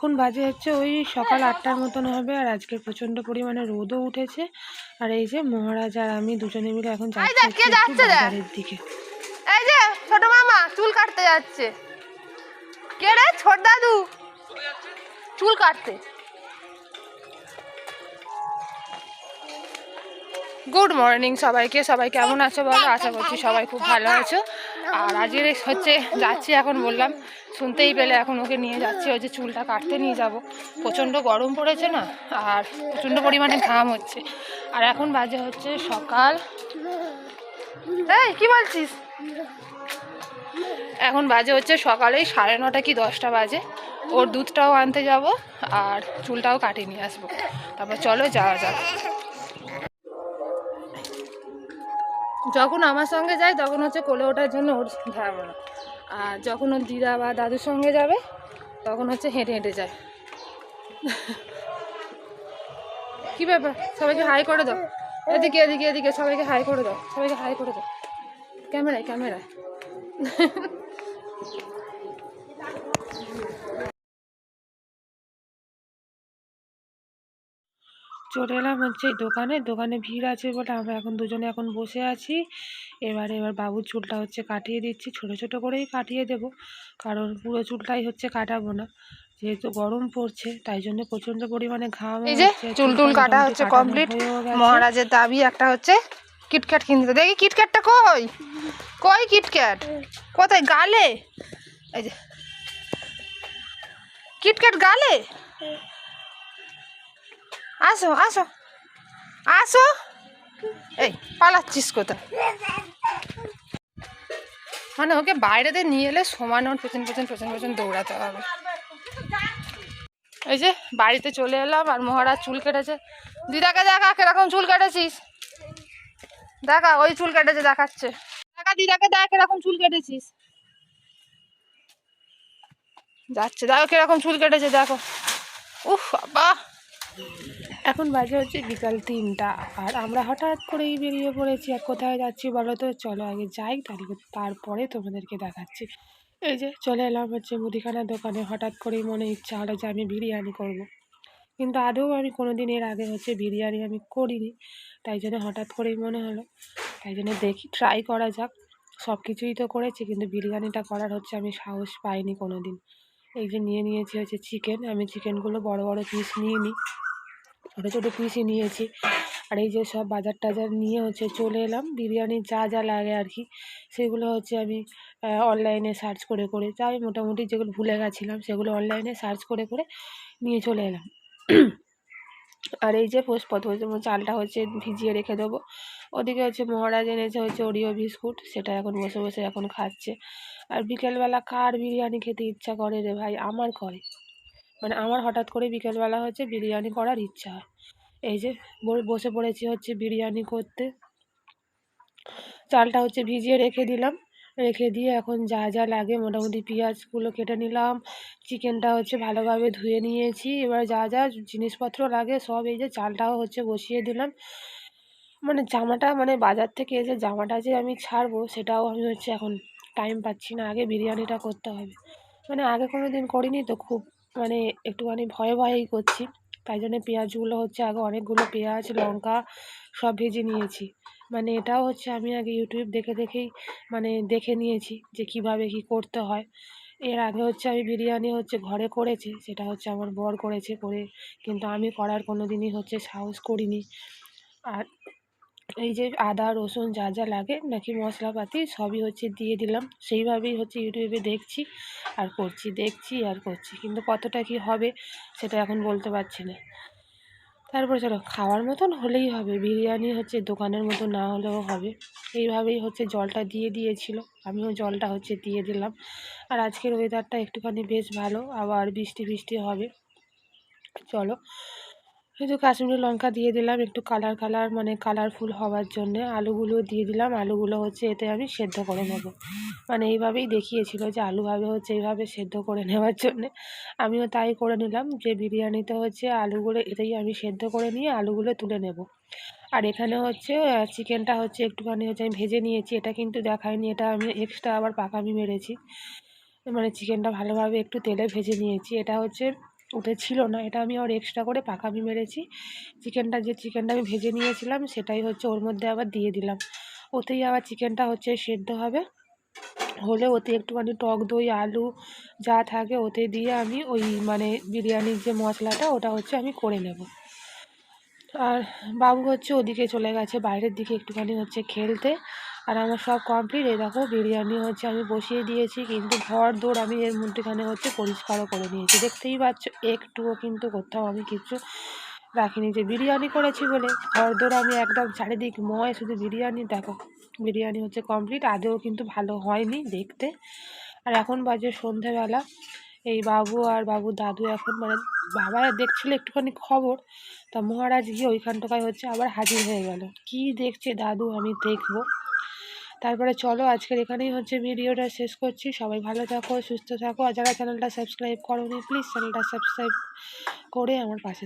এখন বাজে হচ্ছে ওই সকাল 8টার মতন হবে। আর আজকে প্রচণ্ড পরিমাণে রোদও উঠেছে। আর এই যে মহারাজ আর আমি দুজনে মিলে এখন যাচ্ছি একটু বাজারের দিকে। এই যে ছোট মামা চুল কাটতে যাচ্ছে। কে রে? ছোট দাদু চুল কাটতে। গুড মর্নিং সবাইকে। সবাই কেমন আছো বলো? আশা করছি সবাই খুব ভালো আছো। আর আজকে হচ্ছে যাচ্ছি, এখন বললাম শুনতেই পেলে, এখন ওকে নিয়ে যাচ্ছি ওই যে চুলটা কাটতে নিয়ে যাব। প্রচণ্ড গরম পড়েছে না, আর প্রচণ্ড পরিমাণে ঘাম হচ্ছে। আর এখন বাজে হচ্ছে সকাল, এই কি বলছিস, এখন বাজে হচ্ছে সকালেই 9:30 কি 10টা বাজে। ওর দুধটাও আনতে যাব আর চুলটাও কাটিয়ে নিয়ে আসবো। তারপর চলো যাওয়া যাক। যখন আমার সঙ্গে যায় তখন হচ্ছে কোলে ওঠার জন্য ওর ধারণা না, আর যখন ওর দিদা বা দাদুর সঙ্গে যাবে তখন হচ্ছে হেঁটে হেঁটে যায়। কি ব্যাপার? সবাইকে হাই করে দাও। এদিকে এদিকে এদিকে সবাইকে হাই করে দাও, সবাইকে হাই করে দাও। ক্যামেরায় ক্যামেরায়। চলে এলাম হচ্ছে এই দোকানে ভিড় আছে বলে আমরা এখন দুজনে এখন বসে আছি। এবার বাবুর চুলটা হচ্ছে কাটিয়ে দিচ্ছি, ছোট ছোট করেই কাটিয়ে দেব, কারণ পুরো চুলটাই হচ্ছে কাটাবো না, যেহেতু গরম পড়ছে তাই জন্য প্রচন্ড পরিমাণে ঘাম। এই যে চুল টুল কাটা হচ্ছে কমপ্লিট। মহারাজের দাবি একটা হচ্ছে কিটক্যাট কিনতে। দেখি কিটক্যাটটা কই, কই কিটক্যাট কোথায়? গালে। এই যে কিটক্যাট গালে। আসো আসো আসো। এই পালাচ্ছিস কোথায়? মানে ওকে বাইরেতে নিয়ে এলে সমান ওর পেছন পেছন পেছন পেছন দৌড়াতে হবে। এই যে বাড়িতে চলে এলাম আর মহারাজ চুল কেটেছে। দিদাকে দেখা কিরকম চুল কেটেছিস, দেখা ওই চুল কেটেছে দেখাচ্ছে। দেখা দিদাকে দেখ কিরকম চুল কেটেছিস। যাচ্ছে, দেখো কিরকম চুল কেটেছে দেখো। উফ বাবা। এখন বাজে হচ্ছে বিকাল 3টা আর আমরা হঠাৎ করেই বেরিয়ে পড়েছি। আর কোথায় যাচ্ছি বলো তো? চলো আগে যাই, তারপরে তোমাদেরকে দেখাচ্ছি। এই যে চলে এলাম হচ্ছে মুদিখানার দোকানে। হঠাৎ করেই মনে ইচ্ছা হলো যে আমি বিরিয়ানি করব, কিন্তু আদৌ আমি কোনো দিন এর আগে হচ্ছে বিরিয়ানি আমি করিনি, তাই জন্য হঠাৎ করেই মনে হলো, তাই জন্য দেখি ট্রাই করা যাক। সব কিছুই তো করেছি, কিন্তু বিরিয়ানিটা করার হচ্ছে আমি সাহস পাইনি কোনো দিন। এই যে নিয়েছি হচ্ছে চিকেন। আমি চিকেনগুলো বড় বড় পিস নিয়ে নিই, ছোটো ছোটো পিসই নিয়েছি। আর এই যে সব বাজার টাজার নিয়ে হচ্ছে চলে এলাম। বিরিয়ানির যা যা লাগে আর কি, সেগুলো হচ্ছে আমি অনলাইনে সার্চ করে করে, যাই মোটামুটি যেগুলো ভুলে গেছিলাম সেগুলো অনলাইনে সার্চ করে করে নিয়ে চলে এলাম। আর এই যে প্রথমে চালটা হচ্ছে ভিজিয়ে রেখে দেবো। ওদিকে হচ্ছে মহারাজ এনেছে হচ্ছে ওরিও বিস্কুট, সেটা এখন বসে বসে এখন খাচ্ছে। আর বিকেলবেলা কার বিরিয়ানি খেতে ইচ্ছা করে রে ভাই? আমার করে, মানে আমার হঠাৎ করে বিকেলবেলা হচ্ছে বিরিয়ানি করার ইচ্ছা হয়। এই যে বসে পড়েছি হচ্ছে বিরিয়ানি করতে। চালটা হচ্ছে ভিজিয়ে রেখে দিলাম, রেখে দিয়ে এখন যা যা লাগে মোটামুটি পেঁয়াজগুলো কেটে নিলাম, চিকেনটা হচ্ছে ভালোভাবে ধুয়ে নিয়েছি। এবার যা যা জিনিসপত্র লাগে সব, এই যে চালটাও হচ্ছে বসিয়ে দিলাম। মানে জামাটা, মানে বাজার থেকে এসে জামাটা যে আমি ছাড়বো সেটাও আমি হচ্ছে এখন টাইম পাচ্ছি না, আগে বিরিয়ানিটা করতে হবে। মানে আগে কোনো দিন করিনি তো, খুব মানে একটুখানি ভয়ে ভয়েই করছি। তাই জন্য পেঁয়াজগুলো হচ্ছে আগে অনেকগুলো পেঁয়াজ লঙ্কা সব ভেজে নিয়েছি। মানে এটাও হচ্ছে আমি আগে ইউটিউব দেখে দেখেই মানে দেখে নিয়েছি যে কিভাবে কি করতে হয়। এর আগে হচ্ছে আমি বিরিয়ানি হচ্ছে ঘরে করেছি, সেটা হচ্ছে আমার বর করেছে করে, কিন্তু আমি করার কোনো দিনই হচ্ছে সাহস করিনি। আর এই যে আদা রসুন যা যা লাগে নাকি মশলাপাতি সবই হচ্ছে দিয়ে দিলাম, সেইভাবেই হচ্ছে ইউটিউবে দেখছি আর করছি, দেখছি আর করছি, কিন্তু কতটা কি হবে সেটা এখন বলতে পারছি না। তারপরে চলো খাওয়ার মতন হলেই হবে, বিরিয়ানি হচ্ছে দোকানের মতো না হলেও হবে। এইভাবেই হচ্ছে জলটা দিয়ে দিয়েছিল, আমিও জলটা হচ্ছে দিয়ে দিলাম। আর আজকের ওয়েদারটা একটুখানি বেশ ভালো, আবার বৃষ্টি বৃষ্টি হবে। চলো একটু কাশ্মীরি লঙ্কা দিয়ে দিলাম একটু কালার মানে কালারফুল হওয়ার জন্যে। আলুগুলো দিয়ে দিলাম, আলুগুলো হচ্ছে এতে আমি সেদ্ধ করে নেব। মানে এইভাবেই দেখিয়েছিল যে আলুভাবে হচ্ছে এইভাবে সেদ্ধ করে নেওয়ার জন্যে, আমিও তাই করে নিলাম যে বিরিয়ানিতে হচ্ছে আলুগুলো এতেই আমি সেদ্ধ করে নিয়ে আলুগুলো তুলে নেব। আর এখানে হচ্ছে চিকেনটা হচ্ছে একটুখানি হচ্ছে আমি ভেজে নিয়েছি, এটা কিন্তু দেখায়নি, এটা আমি এক্সট্রা আবার পাকামি মেরেছি। মানে চিকেনটা ভালোভাবে একটু তেলে ভেজে নিয়েছি। এটা হচ্ছে ওতে ছিল না, এটা আমি আবার এক্সট্রা করে পাকামি মেরেছি। চিকেনটা আমি ভেজে নিয়েছিলাম সেটাই হচ্ছে ওর মধ্যে আবার দিয়ে দিলাম। ওতেই আবার চিকেনটা হচ্ছে সেদ্ধ হবে, হলে ওতে একটুখানি টক দই আলু যা থাকে ওতে দিয়ে আমি ওই মানে বিরিয়ানির যে মশলাটা ওটা হচ্ছে আমি করে নেব। আর বাবু হচ্ছে ওদিকে চলে গেছে বাইরের দিকে একটুখানি হচ্ছে খেলতে। আর আমার সব কমপ্লিট। এই দেখো বিরিয়ানি হচ্ছে আমি বসিয়ে দিয়েছি, কিন্তু ঘর দৌড় আমি এর মধ্যেখানে হচ্ছে পরিষ্কারও করে নিয়েছি, দেখতেই পাচ্ছ একটুও কিন্তু কোথাও আমি কিছু রাখিনি, যে বিরিয়ানি করেছি বলে ঘর দৌড় আমি একদম চারিদিক ময় শুধু বিরিয়ানি। দেখো বিরিয়ানি হচ্ছে কমপ্লিট, আদেও কিন্তু ভালো হয়নি দেখতে। আর এখন বাজে সন্ধেবেলা। এই বাবু আর বাবুর দাদু এখন মানে বাবা দেখছিল একটুখানি খবর, তা মহারাজ গিয়ে ওইখানটায় হচ্ছে আবার হাজির হয়ে গেল। কি দেখছে দাদু আমি দেখবো। তারপরে চলো আজকের এখানেই হচ্ছে ভিডিওটা শেষ করছি। সবাই ভালো থাকো সুস্থ থাকো, আর যারা চ্যানেলটা সাবস্ক্রাইব করোনি প্লিজ চ্যানেলটা সাবস্ক্রাইব করে আমার পাশে